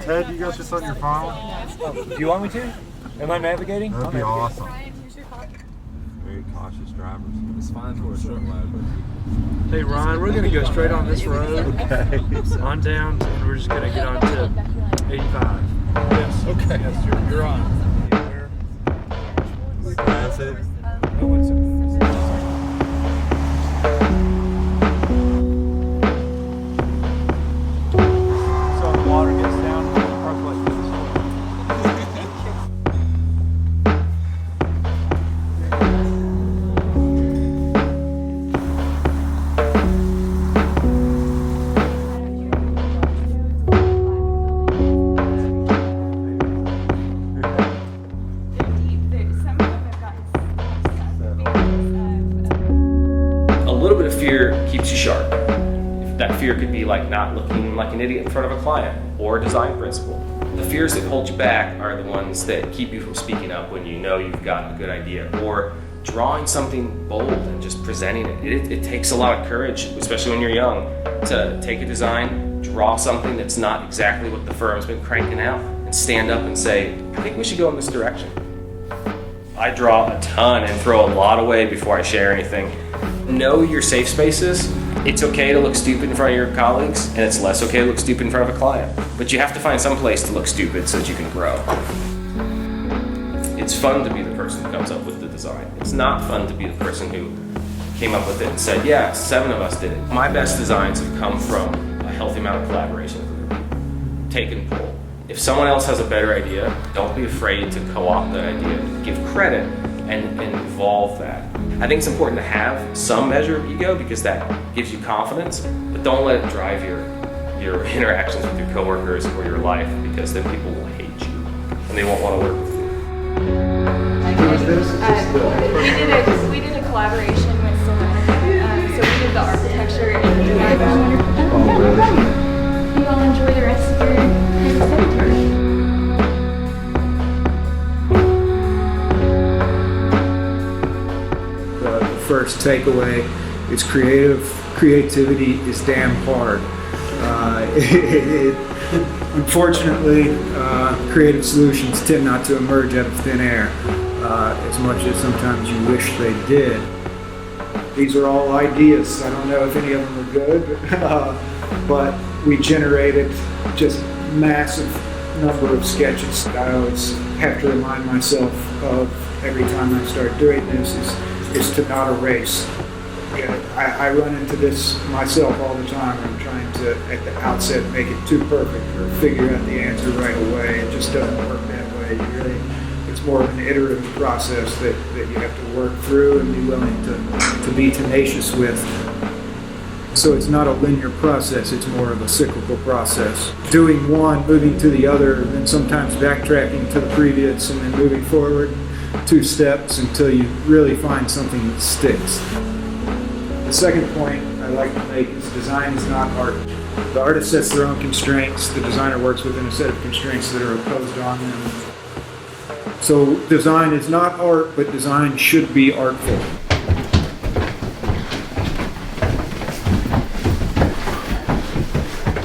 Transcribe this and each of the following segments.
Ted, you got this on your phone? Do you want me to? Am I navigating? That'd be awesome. Very cautious drivers. It's fine for a short ride, but Hey Ryan, we're gonna go straight on this road, on down, and we're just gonna get on to 85. Yes. okay. Yes, you're on. That's it. So the water gets down, we're gonna park like this. A little bit of fear keeps you sharp. That fear could be like not looking like an idiot in front of a client or a design principal. The fears that hold you back are the ones that keep you from speaking up when you know you've got a good idea, or drawing something bold and just presenting it. It takes a lot of courage, especially when you're young, to take a design, draw something that's not exactly what the firm's been cranking out, and stand up and say, I think we should go in this direction. I draw a ton and throw a lot away before I share anything. Know your safe spaces. It's okay to look stupid in front of your colleagues, and it's less okay to look stupid in front of a client. But you have to find some place to look stupid so that you can grow. It's fun to be the person who comes up with the design. It's not fun to be the person who came up with it and said, yeah, 7 of us did it. My best designs have come from a healthy amount of collaboration with other people. Take and pull. If someone else has a better idea, don't be afraid to co-opt that idea. Give credit and evolve that. I think it's important to have some measure of ego because that gives you confidence, but don't let it drive your interactions with your coworkers or your life, because then people will hate you and they won't want to work with you. We did a collaboration with Solana. So we did the architecture and the design. Oh, really? You all enjoy the rest of your cemetery. The first takeaway is creativity is damn hard. Unfortunately, creative solutions tend not to emerge out of thin air as much as sometimes you wish they did. These are all ideas. I don't know if any of them are good, but we generated just massive number of sketches. I always have to remind myself of every time I start doing this is to not erase. I run into this myself all the time. I'm trying to, at the outset, make it too perfect or figure out the answer right away. It just doesn't work that way. It's more of an iterative process that you have to work through and be willing to be tenacious with. So it's not a linear process, it's more of a cyclical process. Doing one, moving to the other, and then sometimes backtracking to the previous, and then moving forward 2 steps until you really find something that sticks. The second point I like to make is design is not art. The artist sets their own constraints, the designer works within a set of constraints that are imposed on them. So design is not art, but design should be artful.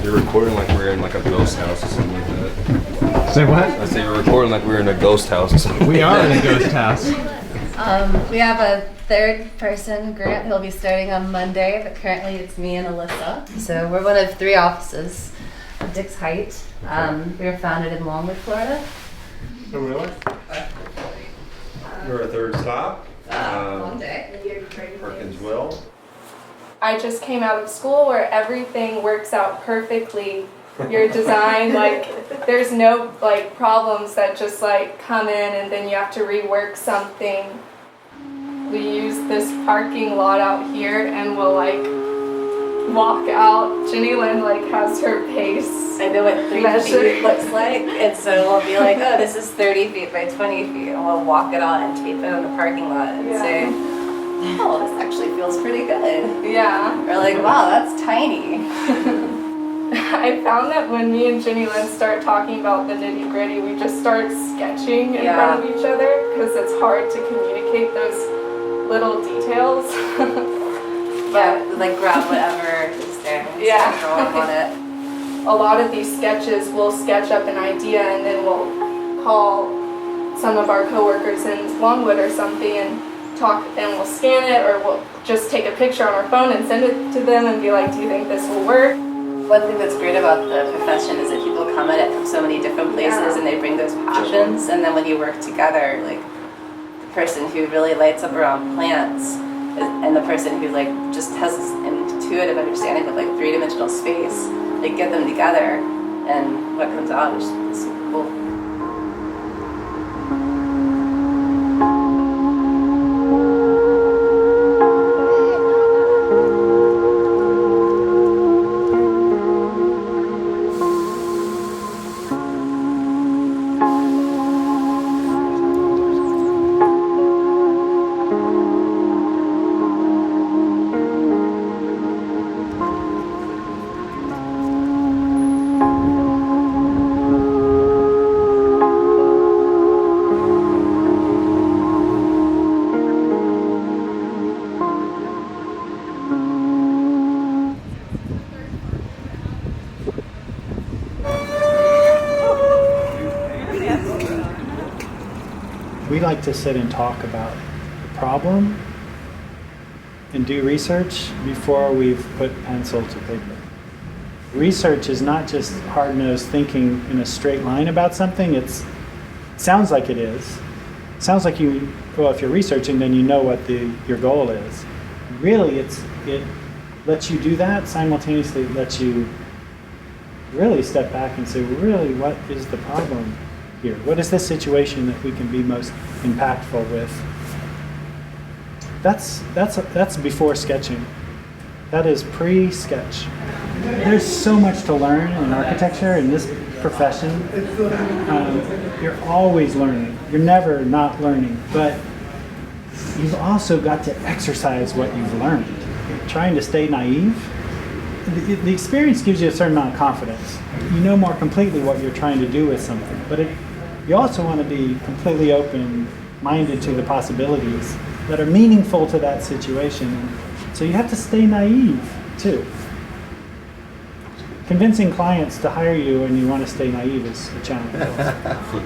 You're recording like we're in like a ghost house or something like that. Say what? I say you're recording like we're in a ghost house or something. We are in a ghost house. We have a third person, Grant, who'll be starting on Monday, but currently it's me and Alyssa. So we're one of 3 offices of Dix Height. We were founded in Longwood, Florida. Oh, really? You're a third stop. Long day. Perkins Will. I just came out of school where everything works out perfectly. Your design, like, there's no like problems that just like come in and then you have to rework something. We use this parking lot out here and we'll like walk out. Jenny Lynn like has her pace. I know what 3 feet looks like, and so we'll be like, oh, this is 30 feet by 20 feet, and we'll walk it on and tape it on the parking lot and say, oh, this actually feels pretty good. Yeah. Or like, wow, that's tiny. I found that when me and Jenny Lynn start talking about the nitty gritty, we just start sketching in front of each other because it's hard to communicate those little details. But like grab whatever is there and start drawing on it. a lot of these sketches, we'll sketch up an idea and then we'll call some of our coworkers in Longwood or something and talk, and we'll scan it, or we'll just take a picture on our phone and send it to them and be like, do you think this will work? One thing that's great about the profession is that people come at it from so many different places and they bring those passions, and then when you work together, like the person who really lights up around plants and the person who like just has this intuitive understanding of like three-dimensional space, they get them together and what comes out is super cool. We like to sit and talk about the problem and do research before we've put pencil to paper. Research is not just hard-nosed thinking in a straight line about something. It sounds like it is. It sounds like well, if you're researching, then you know what your goal is. Really, it lets you do that, simultaneously lets you really step back and say, well, really, what is the problem here? What is the situation that we can be most impactful with? That's before sketching. That is pre-sketch. There's so much to learn in architecture in this profession. You're always learning. You're never not learning, but you've also got to exercise what you've learned. You're trying to stay naive. The experience gives you a certain amount of confidence. You know more completely what you're trying to do with something, but you also want to be completely open-minded to the possibilities that are meaningful to that situation. So you have to stay naive, too. Convincing clients to hire you when you want to stay naive is a challenge also.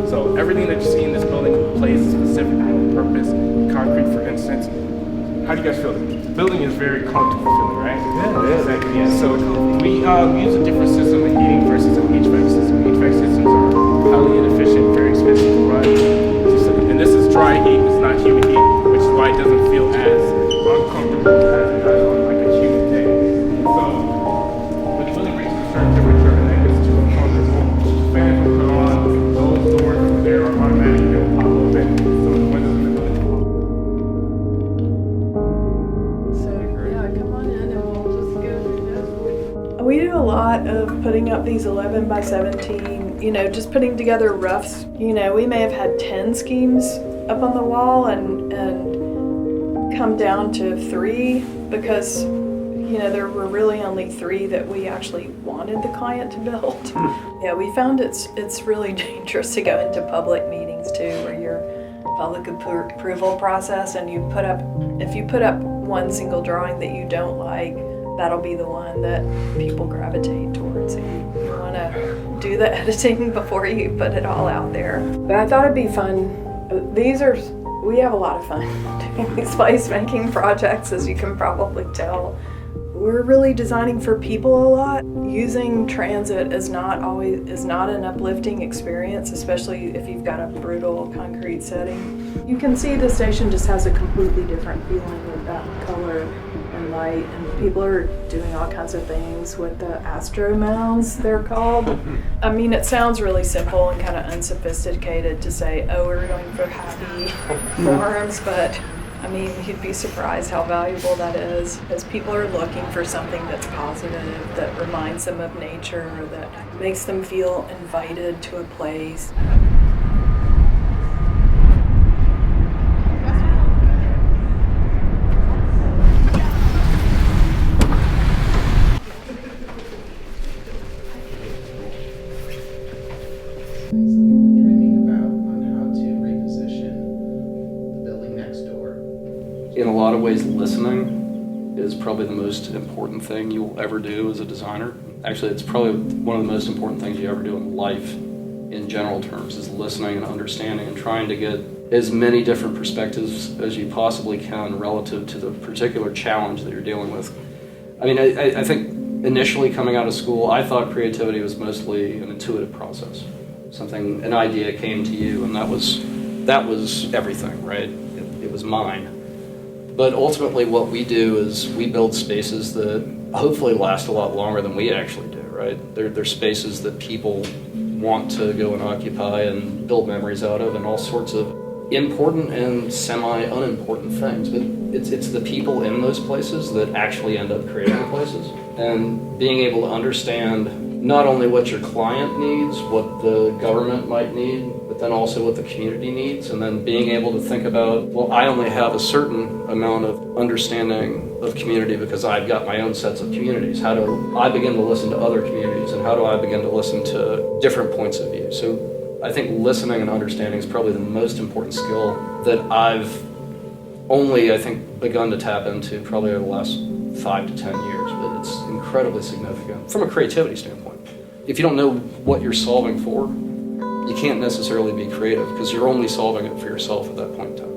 So everything that you see in this building plays a specific purpose. Concrete, for instance. How do you guys feel? The building is very comfortable feeling, right? Yeah, it is. Exactly. Yeah. So we use a different system of heating versus an HVAC system. HVAC systems are highly inefficient, very expensive to run. And this is dry heat. It's not humid heat, which is why it doesn't feel as uncomfortable as it does on like a humid day. So when the building reaches a certain temperature and then gets too uncomfortable, fans will come on. Those doors over there are automatic. They'll pop open. So the windows in the building will pop. We do a lot of putting up these 11 by 17, just putting together roughs. We may have had 10 schemes up on the wall and come down to 3 because, there were really only 3 that we actually wanted the client to build. Yeah, we found it's really dangerous to go into public meetings too, where you're public approval process and if you put up one single drawing that you don't like, that'll be the one that people gravitate towards. You want to do the editing before you put it all out there. But I thought it'd be fun. We have a lot of fun doing these placemaking projects, as you can probably tell. We're really designing for people a lot. Using transit is not an uplifting experience, especially if you've got a brutal concrete setting. You can see the station just has a completely different feeling with that color and light, and people are doing all kinds of things with the astro mounds, they're called. I mean, it sounds really simple and kind of unsophisticated to say, oh, we're going for happy forms, but I mean, you'd be surprised how valuable that is, because people are looking for something that's positive, that reminds them of nature, that makes them feel invited to a place. things that we've been dreaming about on how to reposition the building next door. In a lot of ways, listening is probably the most important thing you'll ever do as a designer. Actually, it's probably one of the most important things you ever do in life in general terms, is listening and understanding and trying to get as many different perspectives as you possibly can relative to the particular challenge that you're dealing with. I mean, I think initially coming out of school, I thought creativity was mostly an intuitive process. An idea came to you, and that was everything, right? It was mine. But ultimately what we do is we build spaces that hopefully last a lot longer than we actually do, right? They're spaces that people want to go and occupy and build memories out of, and all sorts of important and semi-unimportant things. But it's the people in those places that actually end up creating the places. And being able to understand not only what your client needs, what the government might need, but then also what the community needs, and then being able to think about, well, I only have a certain amount of understanding of community because I've got my own sets of communities. How do I begin to listen to other communities, and how do I begin to listen to different points of view? So I think listening and understanding is probably the most important skill that I've only, I think, begun to tap into probably over the last 5 to 10 years, but it's incredibly significant from a creativity standpoint. If you don't know what you're solving for, you can't necessarily be creative because you're only solving it for yourself at that point in time.